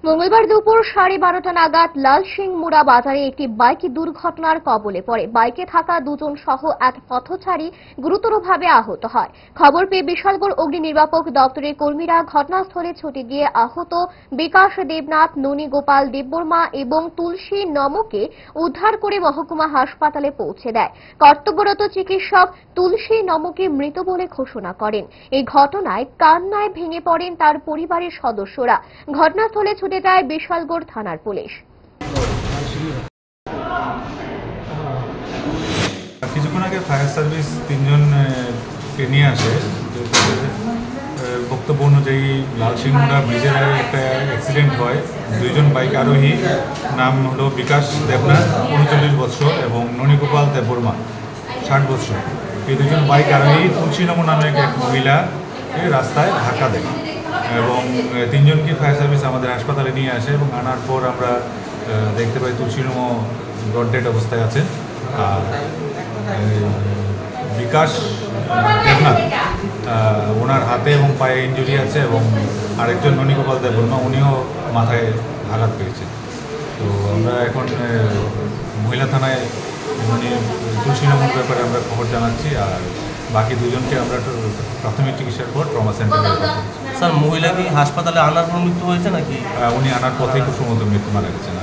মঙ্গলবার দুপুর 12:30 নাগাদ লালসিংমুড়া বাজারে একটি বাইক দুর্ঘটনার কবলে পড়ে। বাইকে থাকা দুজন সহ এক পথচারী গুরুতরভাবে আহত হয়। খবর পেয়ে বিশালগড় অগ্নি নির্বাপক দপ্তরের কর্মীরা ঘটনাস্থলে ছুটে গিয়ে আহত বিকাশ দেবনাথ, ননী গোপাল দেববর্মা এবং তুলসী নমকে উদ্ধার করে মহকুমা হাসপাতালে পৌঁছে দেয়। কর্তব্যরত চিকিৎসক তুলসী নমকে মৃত বলে ঘোষণা করেন। এই ঘটনায় কান্নায় ভেঙে পড়েন তার পরিবারের সদস্যরা। ঘটনাস্থলে ছুটে যায় বিশালগড় থানার পুলিশ। কিছুক্ষণ আগে ফায়ার সার্ভিস তিনজনকে নিয়ে আসে। বক্তব্য অনুযায়ী লালসিংমুড়া ব্রিজের একটা অ্যাক্সিডেন্ট হয়। দুইজন বাইক আরোহী, নাম হলো বিকাশ দেবনাথ 39 বছর এবং ননীগোপাল দেববর্মা 60 বছর। এই দুজন বাইক আরোহী তুলসী নম নামে এক মহিলা রাস্তায় ধাক্কা দেয় এবং তিনজনকে ফায়ার সার্ভিস আমাদের হাসপাতালে নিয়ে আসে এবং আনার পর আমরা দেখতে পাই তুলসী নম ব্রড ডেড অবস্থায় আছেন। আর বিকাশ দেবনাথ ওনার হাতে এবং পায়ে ইনজুরি আছে এবং আরেকজন ননীগোপাল দেববর্মা উনিও মাথায় আঘাত পেয়েছেন। তো আমরা এখন মহিলা থানায় তুলসী নমর ব্যাপারে আমরা খবর জানাচ্ছি আর বাকি দুজনকে আমরা প্রাথমিক চিকিৎসার পর ট্রমা সেন্টারে। স্যার, মহিলা কি হাসপাতালে আনার পর মৃত্যু হয়েছে নাকি? উনি আনার পথেই খুব সম্ভবত মৃত্যু মারা গেছেন।